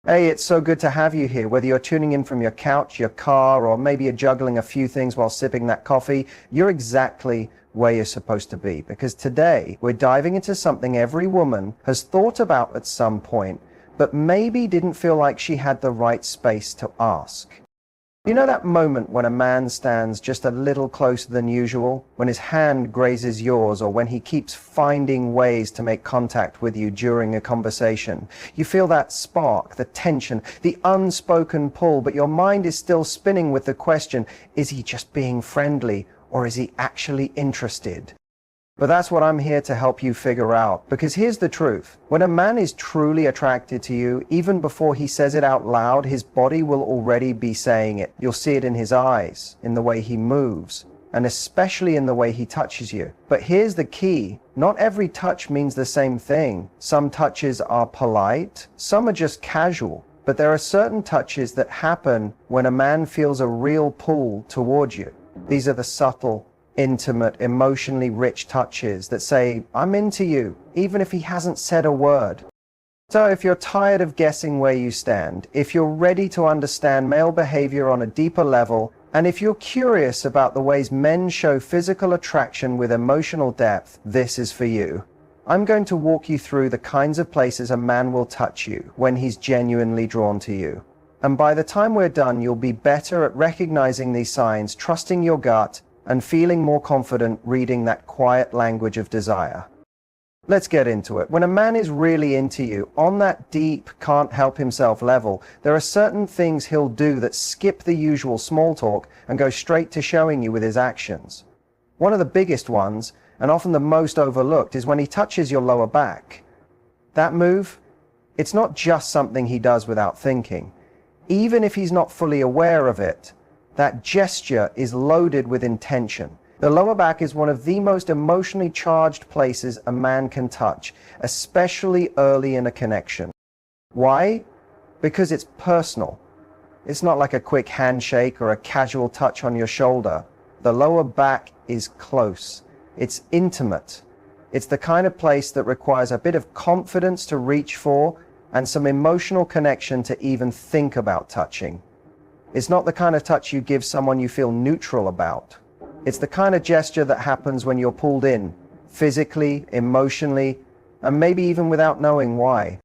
Hey, it's so good to have you here. Whether you're tuning in from your couch, your car, or maybe you're juggling a few things while sipping that coffee, you're exactly where you're supposed to be. Because today we're diving into something every woman has thought about at some point, but maybe didn't feel like she had the right space to ask. You know that moment when a man stands just a little closer than usual, when his hand grazes yours, or when he keeps finding ways to make contact with you during a conversation? You feel that spark, the tension, the unspoken pull, but your mind is still spinning with the question, is he just being friendly, or is he actually interested? But that's what I'm here to help you figure out, because here's the truth. When a man is truly attracted to you, even before he says it out loud, his body will already be saying it. You'll see it in his eyes, in the way he moves, and especially in the way he touches you. But here's the key. Not every touch means the same thing. Some touches are polite, some are just casual. But there are certain touches that happen when a man feels a real pull towards you. These are the subtle, intimate, emotionally rich touches that say, I'm into you, even if he hasn't said a word. So if you're tired of guessing where you stand, if you're ready to understand male behavior on a deeper level, and if you're curious about the ways men show physical attraction with emotional depth, this is for you. I'm going to walk you through the kinds of places a man will touch you when he's genuinely drawn to you. And by the time we're done, you'll be better at recognizing these signs, trusting your gut, and feeling more confident reading that quiet language of desire. Let's get into it. When a man is really into you, on that deep, can't help himself level, there are certain things he'll do that skip the usual small talk and go straight to showing you with his actions. One of the biggest ones, and often the most overlooked, is when he touches your lower back. That move, it's not just something he does without thinking. Even if he's not fully aware of it, that gesture is loaded with intention. The lower back is one of the most emotionally charged places a man can touch, especially early in a connection. Why? Because it's personal. It's not like a quick handshake or a casual touch on your shoulder. The lower back is close. It's intimate. It's the kind of place that requires a bit of confidence to reach for and some emotional connection to even think about touching. It's not the kind of touch you give someone you feel neutral about. It's the kind of gesture that happens when you're pulled in, physically, emotionally, and maybe even without knowing why.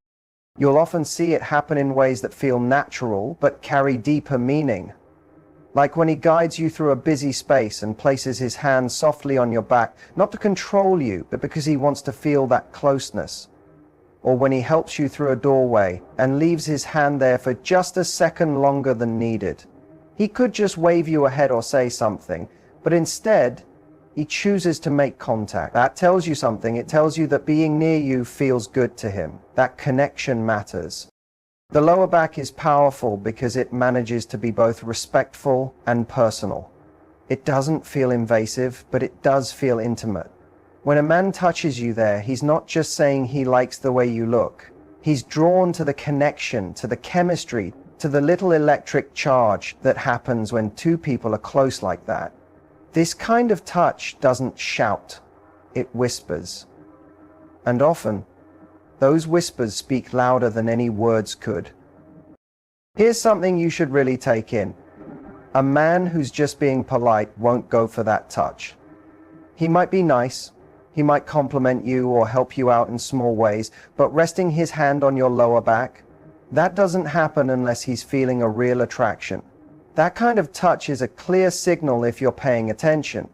You'll often see it happen in ways that feel natural but carry deeper meaning. Like when he guides you through a busy space and places his hand softly on your back, not to control you, but because he wants to feel that closeness. Or when he helps you through a doorway and leaves his hand there for just a second longer than needed. He could just wave you ahead or say something, but instead, he chooses to make contact. That tells you something. It tells you that being near you feels good to him. That connection matters. The lower back is powerful because it manages to be both respectful and personal. It doesn't feel invasive, but it does feel intimate. When a man touches you there, he's not just saying he likes the way you look. He's drawn to the connection, to the chemistry, to the little electric charge that happens when two people are close like that. This kind of touch doesn't shout, it whispers. And often, those whispers speak louder than any words could. Here's something you should really take in. A man who's just being polite won't go for that touch. He might be nice. He might compliment you or help you out in small ways, but resting his hand on your lower back, that doesn't happen unless he's feeling a real attraction. That kind of touch is a clear signal if you're paying attention.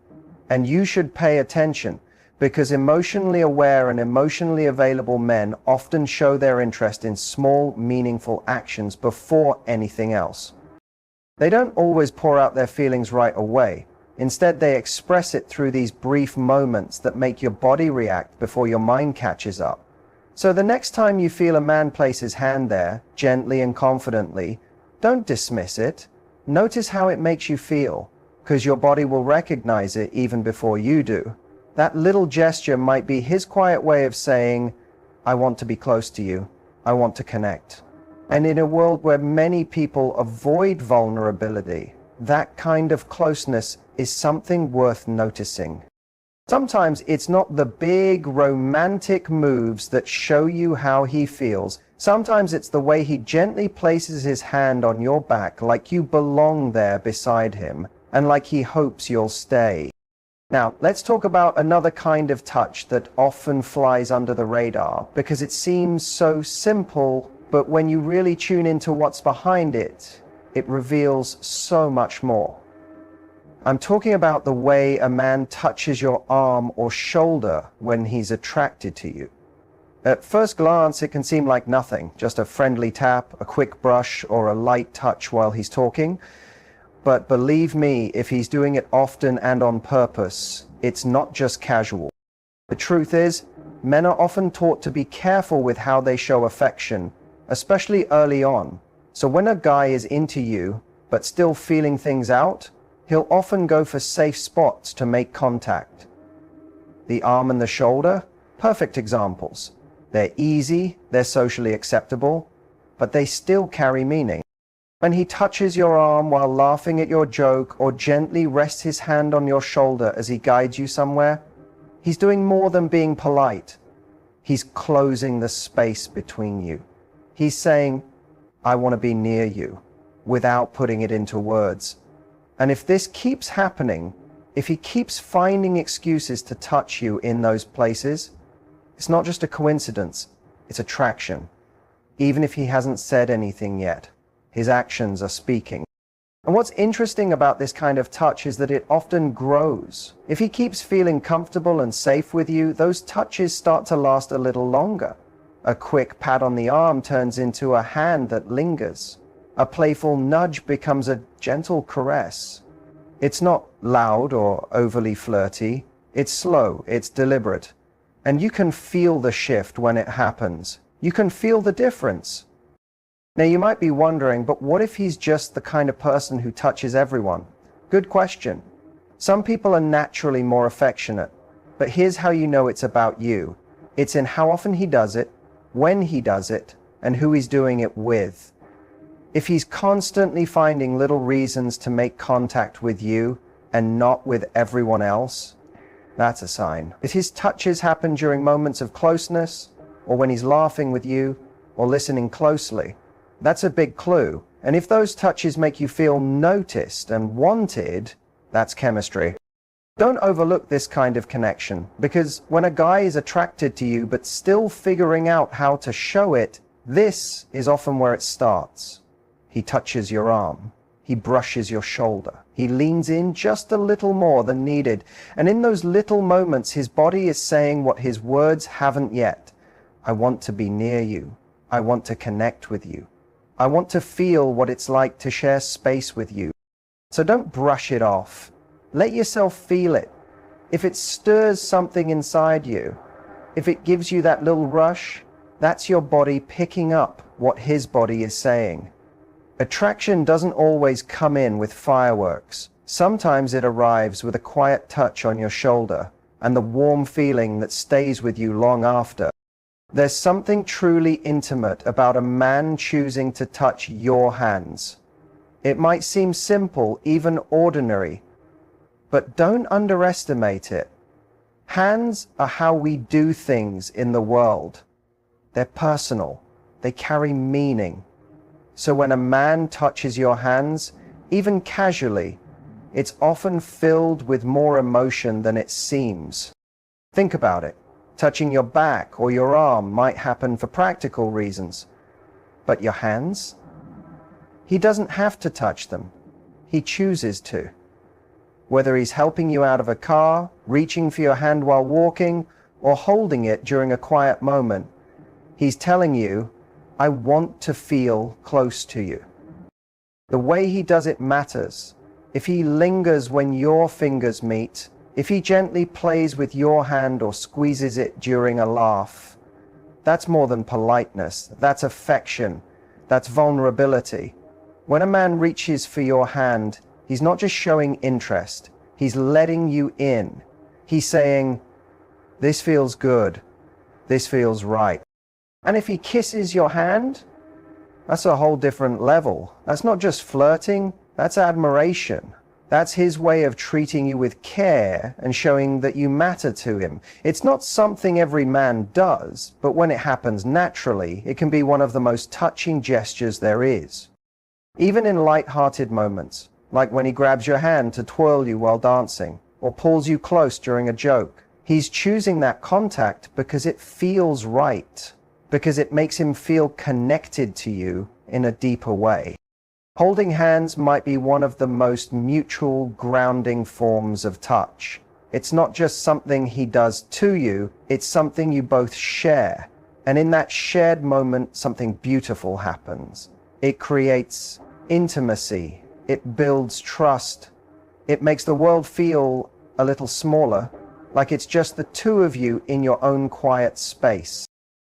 And you should pay attention, because emotionally aware and emotionally available men often show their interest in small, meaningful actions before anything else. They don't always pour out their feelings right away. Instead, they express it through these brief moments that make your body react before your mind catches up. So the next time you feel a man place his hand there, gently and confidently, don't dismiss it. Notice how it makes you feel, because your body will recognize it even before you do. That little gesture might be his quiet way of saying, I want to be close to you. I want to connect. And in a world where many people avoid vulnerability, that kind of closeness is something worth noticing. Sometimes it's not the big romantic moves that show you how he feels. Sometimes it's the way he gently places his hand on your back like you belong there beside him and like he hopes you'll stay. Now, let's talk about another kind of touch that often flies under the radar because it seems so simple, but when you really tune into what's behind it, it reveals so much more. I'm talking about the way a man touches your arm or shoulder when he's attracted to you. At first glance, it can seem like nothing, just a friendly tap, a quick brush, or a light touch while he's talking. But believe me, if he's doing it often and on purpose, it's not just casual. The truth is, men are often taught to be careful with how they show affection, especially early on. So when a guy is into you, but still feeling things out, he'll often go for safe spots to make contact. The arm and the shoulder, perfect examples. They're easy, they're socially acceptable, but they still carry meaning. When he touches your arm while laughing at your joke or gently rests his hand on your shoulder as he guides you somewhere, he's doing more than being polite. He's closing the space between you. He's saying, I want to be near you, without putting it into words. And if this keeps happening, if he keeps finding excuses to touch you in those places, it's not just a coincidence, it's attraction. Even if he hasn't said anything yet, his actions are speaking. And what's interesting about this kind of touch is that it often grows. If he keeps feeling comfortable and safe with you, those touches start to last a little longer. A quick pat on the arm turns into a hand that lingers. A playful nudge becomes a gentle caress. It's not loud or overly flirty. It's slow, it's deliberate. And you can feel the shift when it happens. You can feel the difference. Now you might be wondering, but what if he's just the kind of person who touches everyone? Good question. Some people are naturally more affectionate, but here's how you know it's about you. It's in how often he does it, when he does it, and who he's doing it with. If he's constantly finding little reasons to make contact with you and not with everyone else, that's a sign. If his touches happen during moments of closeness, or when he's laughing with you, or listening closely, that's a big clue. And if those touches make you feel noticed and wanted, that's chemistry. Don't overlook this kind of connection, because when a guy is attracted to you but still figuring out how to show it, this is often where it starts. He touches your arm. He brushes your shoulder. He leans in just a little more than needed. And in those little moments, his body is saying what his words haven't yet. I want to be near you. I want to connect with you. I want to feel what it's like to share space with you. So don't brush it off. Let yourself feel it. If it stirs something inside you, if it gives you that little rush, that's your body picking up what his body is saying. Attraction doesn't always come in with fireworks. Sometimes it arrives with a quiet touch on your shoulder and the warm feeling that stays with you long after. There's something truly intimate about a man choosing to touch your hands. It might seem simple, even ordinary, but don't underestimate it. Hands are how we do things in the world. They're personal. They carry meaning. So when a man touches your hands, even casually, it's often filled with more emotion than it seems. Think about it. Touching your back or your arm might happen for practical reasons. But your hands? He doesn't have to touch them. He chooses to. Whether he's helping you out of a car, reaching for your hand while walking, or holding it during a quiet moment, he's telling you, I want to feel close to you. The way he does it matters. If he lingers when your fingers meet, if he gently plays with your hand or squeezes it during a laugh, that's more than politeness. That's affection. That's vulnerability. When a man reaches for your hand, he's not just showing interest. He's letting you in. He's saying, this feels good. This feels right. And if he kisses your hand, that's a whole different level. That's not just flirting. That's admiration. That's his way of treating you with care and showing that you matter to him. It's not something every man does, but when it happens naturally, it can be one of the most touching gestures there is. Even in light-hearted moments, like when he grabs your hand to twirl you while dancing, or pulls you close during a joke, he's choosing that contact because it feels right, because it makes him feel connected to you in a deeper way. Holding hands might be one of the most mutual, grounding forms of touch. It's not just something he does to you, it's something you both share. And in that shared moment, something beautiful happens. It creates intimacy. It builds trust. It makes the world feel a little smaller, like it's just the two of you in your own quiet space.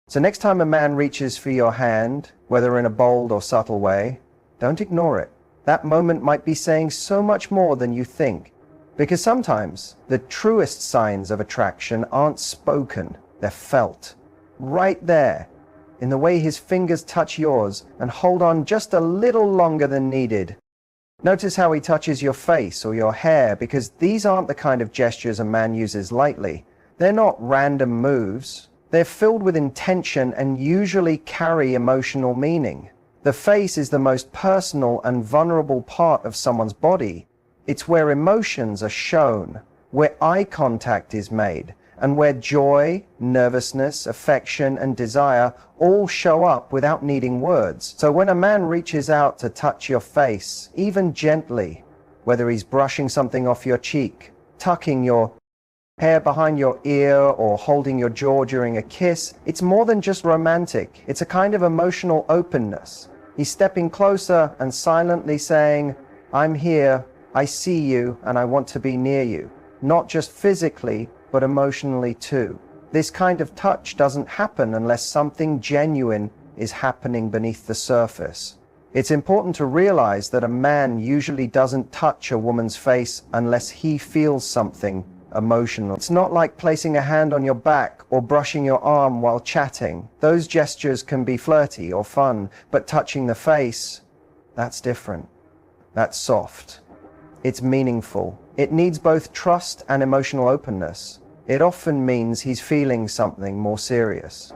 So next time a man reaches for your hand, whether in a bold or subtle way, don't ignore it. That moment might be saying so much more than you think. Because sometimes the truest signs of attraction aren't spoken, they're felt. Right there, in the way his fingers touch yours and hold on just a little longer than needed. Notice how he touches your face or your hair, because these aren't the kind of gestures a man uses lightly. They're not random moves. They're filled with intention and usually carry emotional meaning. The face is the most personal and vulnerable part of someone's body. It's where emotions are shown, where eye contact is made, and where joy, nervousness, affection, and desire all show up without needing words. So when a man reaches out to touch your face, even gently, whether he's brushing something off your cheek, tucking your hair behind your ear, or holding your jaw during a kiss, it's more than just romantic. It's a kind of emotional openness. He's stepping closer and silently saying, I'm here, I see you, and I want to be near you. Not just physically, but emotionally too. This kind of touch doesn't happen unless something genuine is happening beneath the surface. It's important to realize that a man usually doesn't touch a woman's face unless he feels something emotional. It's not like placing a hand on your back or brushing your arm while chatting. Those gestures can be flirty or fun, but touching the face, that's different. That's soft. It's meaningful. It needs both trust and emotional openness. It often means he's feeling something more serious.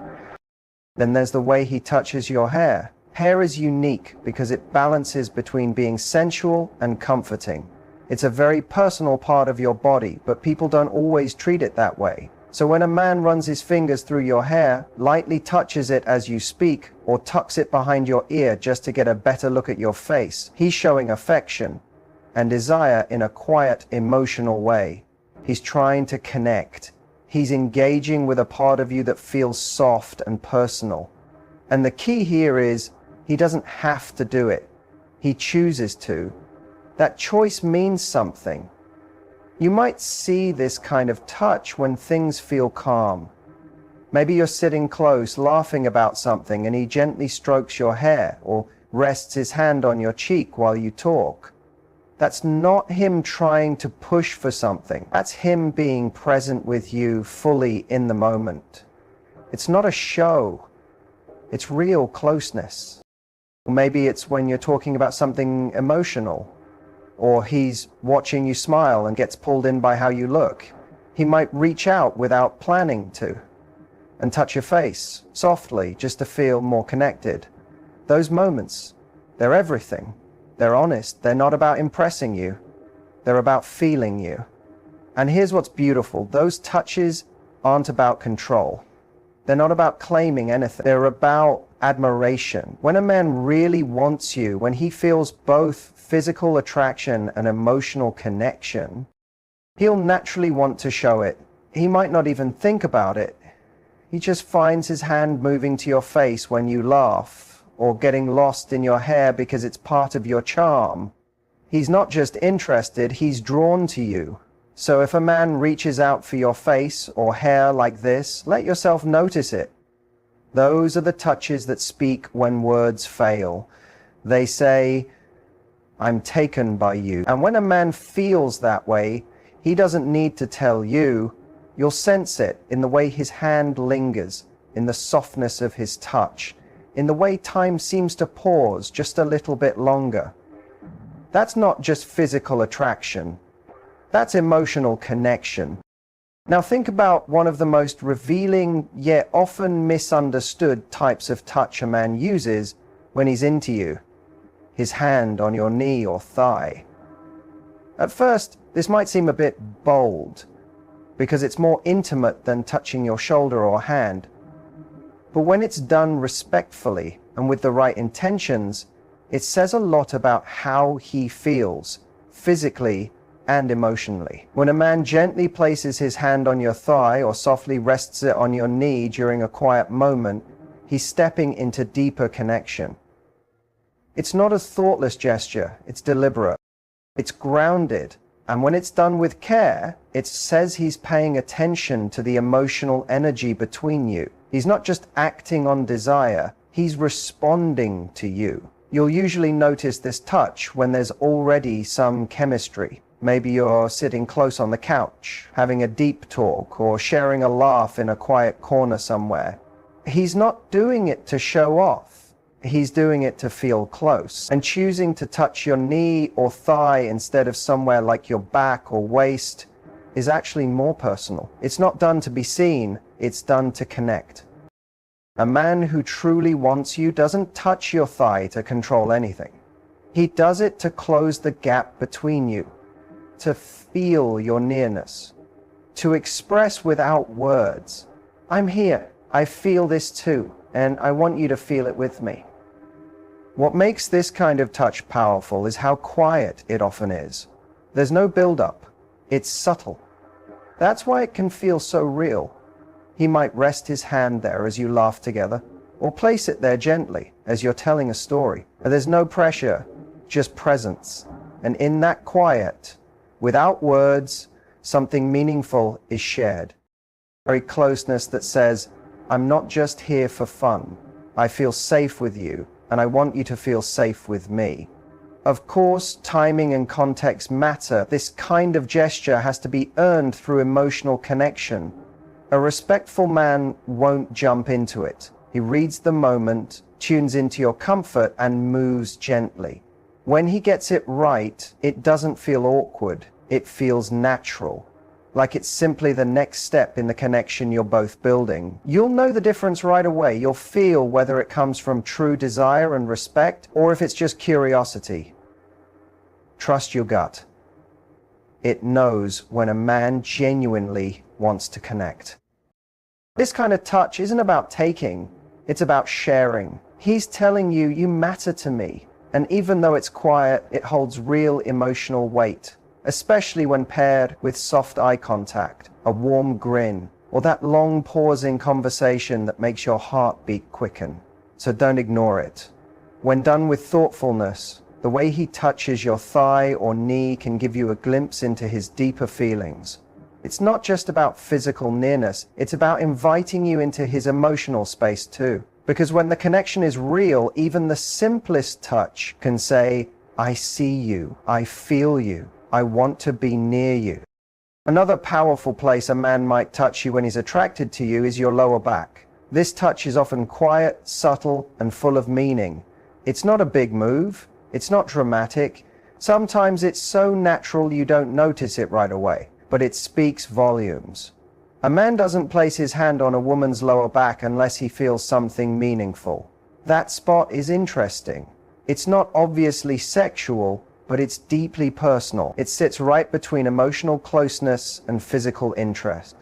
Then there's the way he touches your hair. Hair is unique because it balances between being sensual and comforting. It's a very personal part of your body, but people don't always treat it that way. So when a man runs his fingers through your hair, lightly touches it as you speak, or tucks it behind your ear just to get a better look at your face, he's showing affection and desire in a quiet, emotional way. He's trying to connect. He's engaging with a part of you that feels soft and personal. And the key here is, he doesn't have to do it. He chooses to. That choice means something. You might see this kind of touch when things feel calm. Maybe you're sitting close, laughing about something, and he gently strokes your hair or rests his hand on your cheek while you talk. That's not him trying to push for something. That's him being present with you fully in the moment. It's not a show. It's real closeness. Or maybe it's when you're talking about something emotional, or he's watching you smile and gets pulled in by how you look. He might reach out without planning to and touch your face softly just to feel more connected. Those moments, they're everything. They're honest. They're not about impressing you. They're about feeling you. And here's what's beautiful. Those touches aren't about control. They're not about claiming anything. They're about admiration. When a man really wants you, when he feels both physical attraction and emotional connection, he'll naturally want to show it. He might not even think about it. He just finds his hand moving to your face when you laugh, or getting lost in your hair because it's part of your charm. He's not just interested, he's drawn to you. So if a man reaches out for your face or hair like this, let yourself notice it. Those are the touches that speak when words fail. They say, I'm taken by you. And when a man feels that way, he doesn't need to tell you. You'll sense it in the way his hand lingers, in the softness of his touch, in the way time seems to pause just a little bit longer. That's not just physical attraction. That's emotional connection. Now think about one of the most revealing yet often misunderstood types of touch a man uses when he's into you. His hand on your knee or thigh. At first, this might seem a bit bold, because it's more intimate than touching your shoulder or hand. But when it's done respectfully and with the right intentions, it says a lot about how he feels, physically and emotionally. When a man gently places his hand on your thigh or softly rests it on your knee during a quiet moment, he's stepping into deeper connection. It's not a thoughtless gesture, it's deliberate. It's grounded, and when it's done with care, it says he's paying attention to the emotional energy between you. He's not just acting on desire, he's responding to you. You'll usually notice this touch when there's already some chemistry. Maybe you're sitting close on the couch, having a deep talk, or sharing a laugh in a quiet corner somewhere. He's not doing it to show off. He's doing it to feel close. And choosing to touch your knee or thigh instead of somewhere like your back or waist is actually more personal. It's not done to be seen, it's done to connect. A man who truly wants you doesn't touch your thigh to control anything. He does it to close the gap between you, to feel your nearness, to express without words, I'm here, I feel this too, and I want you to feel it with me. What makes this kind of touch powerful is how quiet it often is. There's no build-up. It's subtle. That's why it can feel so real. He might rest his hand there as you laugh together, or place it there gently as you're telling a story. There's no pressure, just presence. And in that quiet, without words, something meaningful is shared. Very closeness that says, I'm not just here for fun. I feel safe with you, and I want you to feel safe with me. Of course, timing and context matter. This kind of gesture has to be earned through emotional connection. A respectful man won't jump into it. He reads the moment, tunes into your comfort, and moves gently. When he gets it right, it doesn't feel awkward. It feels natural, like it's simply the next step in the connection you're both building. You'll know the difference right away. You'll feel whether it comes from true desire and respect, or if it's just curiosity. Trust your gut. It knows when a man genuinely wants to connect. This kind of touch isn't about taking, it's about sharing. He's telling you, you matter to me. And even though it's quiet, it holds real emotional weight, especially when paired with soft eye contact, a warm grin, or that long pause in conversation that makes your heartbeat quicken. So don't ignore it. When done with thoughtfulness, the way he touches your thigh or knee can give you a glimpse into his deeper feelings. It's not just about physical nearness, it's about inviting you into his emotional space too. Because when the connection is real, even the simplest touch can say, I see you, I feel you, I want to be near you. Another powerful place a man might touch you when he's attracted to you is your lower back. This touch is often quiet, subtle, and full of meaning. It's not a big move, it's not dramatic. Sometimes it's so natural you don't notice it right away, but it speaks volumes. A man doesn't place his hand on a woman's lower back unless he feels something meaningful. That spot is interesting. It's not obviously sexual, but it's deeply personal. It sits right between emotional closeness and physical interest.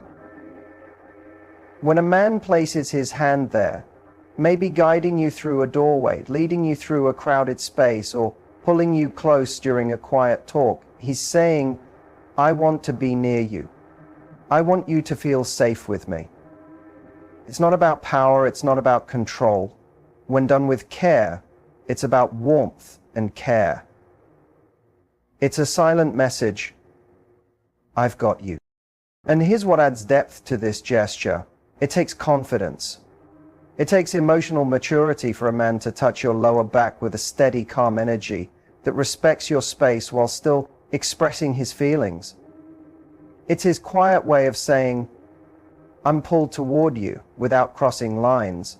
When a man places his hand there, maybe guiding you through a doorway, leading you through a crowded space, or pulling you close during a quiet talk, he's saying, I want to be near you. I want you to feel safe with me. It's not about power, it's not about control. When done with care, it's about warmth and care. It's a silent message, I've got you. And here's what adds depth to this gesture. It takes confidence. It takes emotional maturity for a man to touch your lower back with a steady, calm energy that respects your space while still expressing his feelings. It's his quiet way of saying, I'm pulled toward you without crossing lines.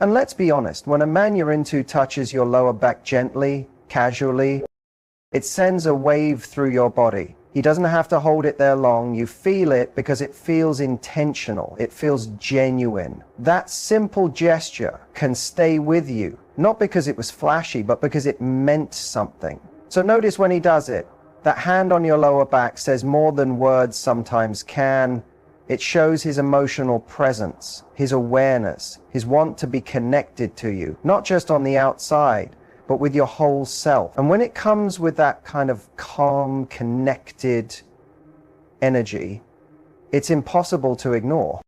And let's be honest, when a man you're into touches your lower back gently, casually, It sends a wave through your body. He doesn't have to hold it there long. You feel it because it feels intentional. It feels genuine. That simple gesture can stay with you, not because it was flashy, but because it meant something. So notice when he does it, that hand on your lower back says more than words sometimes can. It shows his emotional presence, his awareness, his want to be connected to you, not just on the outside, but with your whole self. And when it comes with that kind of calm, connected energy, it's impossible to ignore.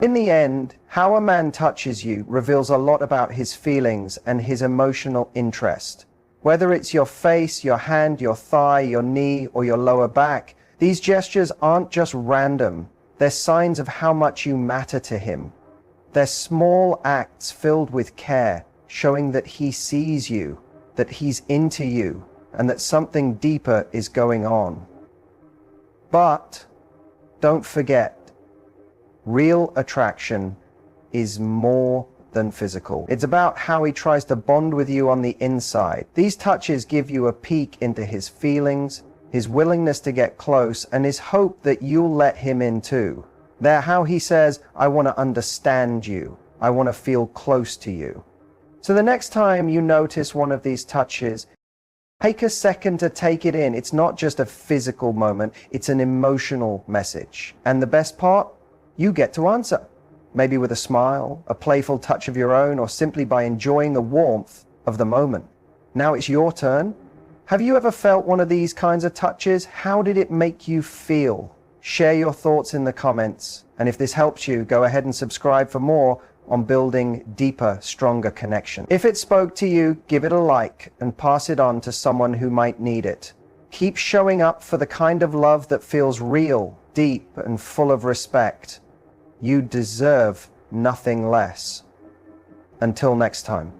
In the end, how a man touches you reveals a lot about his feelings and his emotional interest. Whether it's your face, your hand, your thigh, your knee, or your lower back, these gestures aren't just random. They're signs of how much you matter to him. They're small acts filled with care, showing that he sees you, that he's into you, and that something deeper is going on. But don't forget, real attraction is more than physical. It's about how he tries to bond with you on the inside. These touches give you a peek into his feelings, his willingness to get close, and his hope that you'll let him in too. They're how he says, I want to understand you. I want to feel close to you. So the next time you notice one of these touches, take a second to take it in. It's not just a physical moment, it's an emotional message. And the best part, you get to answer. Maybe with a smile, a playful touch of your own, or simply by enjoying the warmth of the moment. Now it's your turn. Have you ever felt one of these kinds of touches? How did it make you feel? Share your thoughts in the comments. And if this helps you, go ahead and subscribe for more on building deeper, stronger connection. If it spoke to you, give it a like and pass it on to someone who might need it. Keep showing up for the kind of love that feels real, deep, and full of respect. You deserve nothing less. Until next time.